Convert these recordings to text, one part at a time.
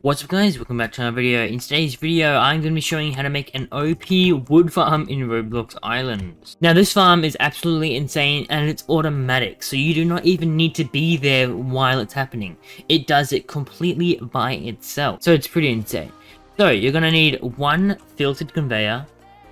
What's up guys, welcome back to another video. In today's video, I'm going to be showing you how to make an OP wood farm in Roblox Islands. Now this farm is absolutely insane and it's automatic, so you do not even need to be there while it's happening. It does it completely by itself, so it's pretty insane. So you're going to need one filtered conveyor,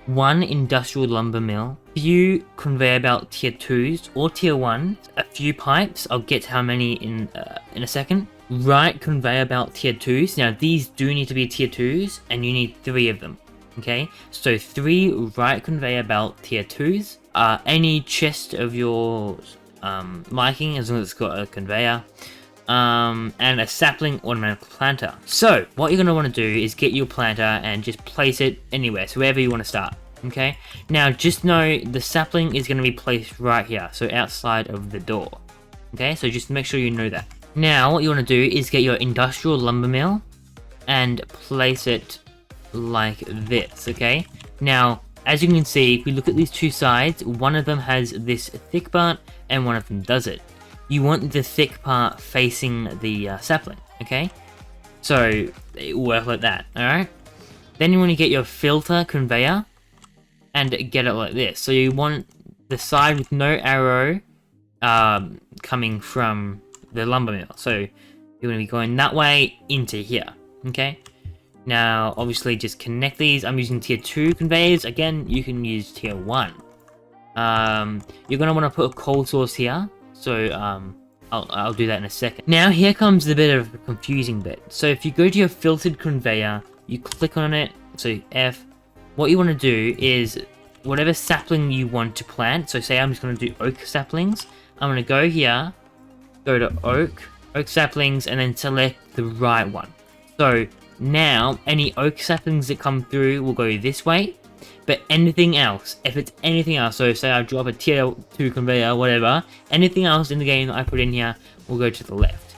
one industrial lumber mill, a few conveyor belt tier 2s or tier 1s, a few pipes, I'll get how many in a second. Right conveyor belt tier 2s. Now these do need to be tier 2s and you need 3 of them. Okay, so 3 right conveyor belt tier 2s. Any chest of yours liking, as long as it's got a conveyor. And a sapling automatic planter. So what you're going to want to do is get your planter and just place it anywhere, so wherever you want to start. Okay, now just know the sapling is going to be placed right here, so outside of the door. Okay, so just make sure you know that. Now what you want to do is get your industrial lumber mill and place it like this. Okay, now as you can see, if we look at these two sides, one of them has this thick part and one of them doesn't. You want the thick part facing the sapling. Okay, so it will work like that. Alright, then you want to get your filter conveyor and get it like this. So you want the side with no arrow coming from the lumber mill, so you're going to be going that way into here. Okay, now obviously just connect these. I'm using tier 2 conveyors. Again, you can use tier 1. You're going to want to put a coal source here, so I'll do that in a second. Now here comes the bit of a confusing bit. So if you go to your filtered conveyor, you click on it, so F. What you want to do is whatever sapling you want to plant, so say I'm just going to do oak saplings, I'm going to go here, go to oak saplings, and then select the right one. So now any oak saplings that come through will go this way, but anything else, if it's anything else, so say I drop a tier 2 conveyor, whatever, anything else in the game that I put in here will go to the left.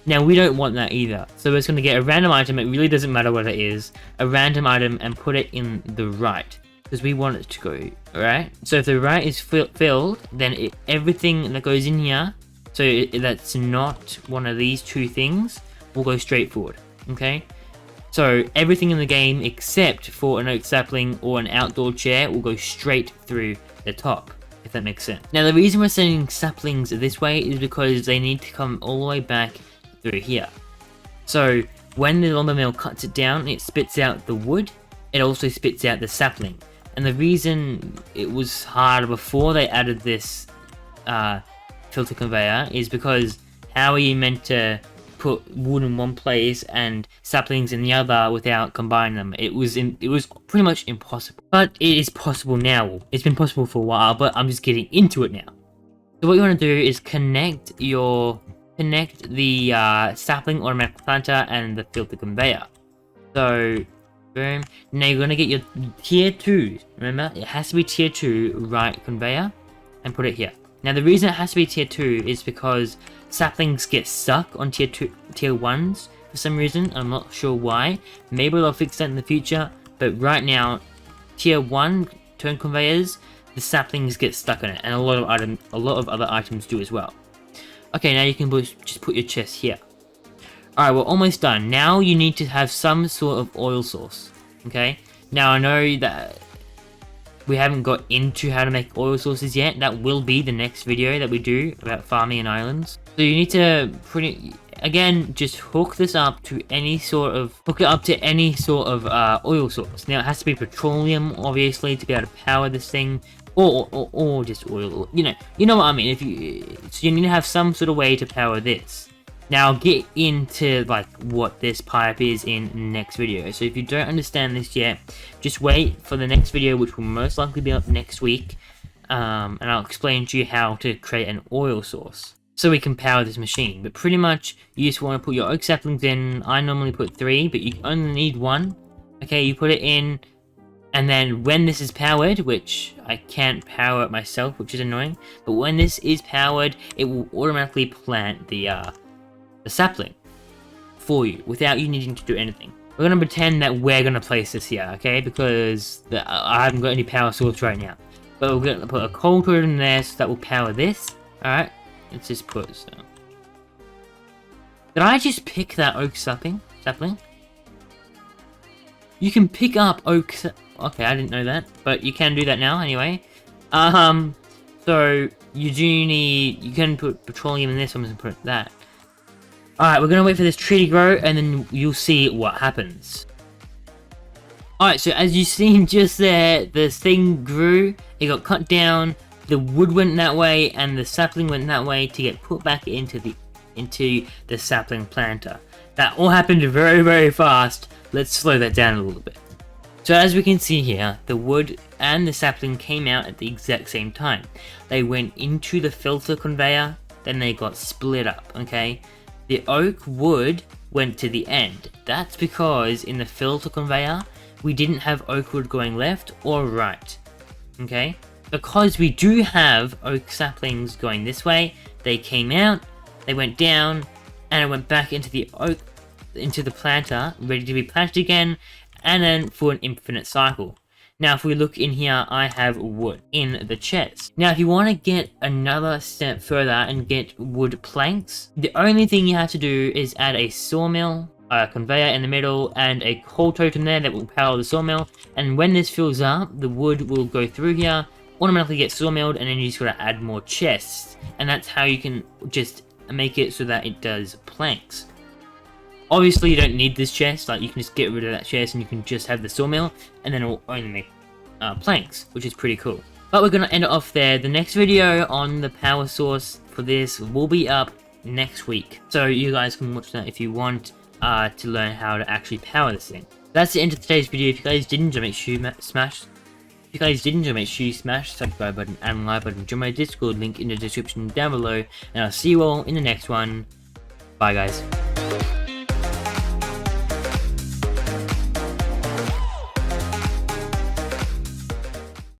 Now we don't want that either, so we're just going to get a random item, it really doesn't matter what it is, a random item, and put it in the right, because we want it to go right. So if the right is filled, then everything that goes in here, so that's not one of these two things, will go straight forward. Okay, so everything in the game except for an oak sapling or an outdoor chair will go straight through the top, if that makes sense. Now the reason we're sending saplings this way is because they need to come all the way back through here. So when the lumber mill cuts it down, it spits out the wood, it also spits out the sapling. And the reason it was harder before they added this filter conveyor is because how are you meant to put wood in one place and saplings in the other without combining them? It was pretty much impossible, but it is possible now. It's been possible for a while, but I'm just getting into it now. So what you want to do is connect the sapling automatic planter and the filter conveyor. So boom. Now you're going to get your tier 2. Remember, it has to be tier 2 right conveyor and put it here. Now the reason it has to be tier 2 is because saplings get stuck on tier 1s for some reason. I'm not sure why. Maybe they'll fix that in the future, but right now tier 1 turn conveyors, the saplings get stuck on it, and a lot of other items do as well. Okay, now you can just put your chest here. Alright, we're almost done. Now you need to have some sort of oil source. Okay, now I know that we haven't got into how to make oil sources yet. That will be the next video that we do about farming in islands. So you need to just hook this up to any sort of oil source. Now it has to be petroleum, obviously, to be able to power this thing, or just oil. You know what I mean. So you need to have some sort of way to power this. Now I'll get into like what this pipe is in next video. So if you don't understand this yet, just wait for the next video, which will most likely be up next week, and I'll explain to you how to create an oil source so we can power this machine. But pretty much you just want to put your oak saplings in. I normally put 3, but you only need 1. Okay, you put it in, and then when this is powered, which I can't power it myself, which is annoying, but when this is powered, it will automatically plant the sapling for you without you needing to do anything. We're going to pretend that we're going to place this here, okay, because I haven't got any power source right now, but we're going to put a coal turret in there, so that will power this. Alright, let's just put some. Did I just pick that oak sapling? you can pick up oak. Okay, I didn't know that, but you can do that now anyway. So you can put petroleum in this. I'm gonna put that. Alright, we're gonna wait for this tree to grow, and then you'll see what happens. Alright, so as you've seen just there, the thing grew, it got cut down, the wood went that way, and the sapling went that way to get put back into the sapling planter. That all happened very, very fast. Let's slow that down a little bit. So as we can see here, the wood and the sapling came out at the exact same time. They went into the filter conveyor, then they got split up, okay? The oak wood went to the end. That's because in the filter conveyor, we didn't have oak wood going left or right, okay? Because we do have oak saplings going this way, they came out, they went down, and it went back into the planter, ready to be planted again, and then for an infinite cycle. Now if we look in here, I have wood in the chest. Now if you want to get another step further and get wood planks, the only thing you have to do is add a sawmill, a conveyor in the middle, and a coal totem there that will power the sawmill. And when this fills up, the wood will go through here, automatically get sawmilled, and then you just gotta add more chests. And that's how you can just make it so that it does planks. Obviously you don't need this chest, like you can just get rid of that chest and you can just have the sawmill, and then it will only make planks, which is pretty cool. But we're gonna end it off there. The next video on the power source for this will be up next week, so you guys can watch that if you want to learn how to actually power this thing. That's the end of today's video. If you guys did enjoy, make sure you smash the subscribe button and like button. Join my Discord link in the description down below, and I'll see you all in the next one. Bye guys.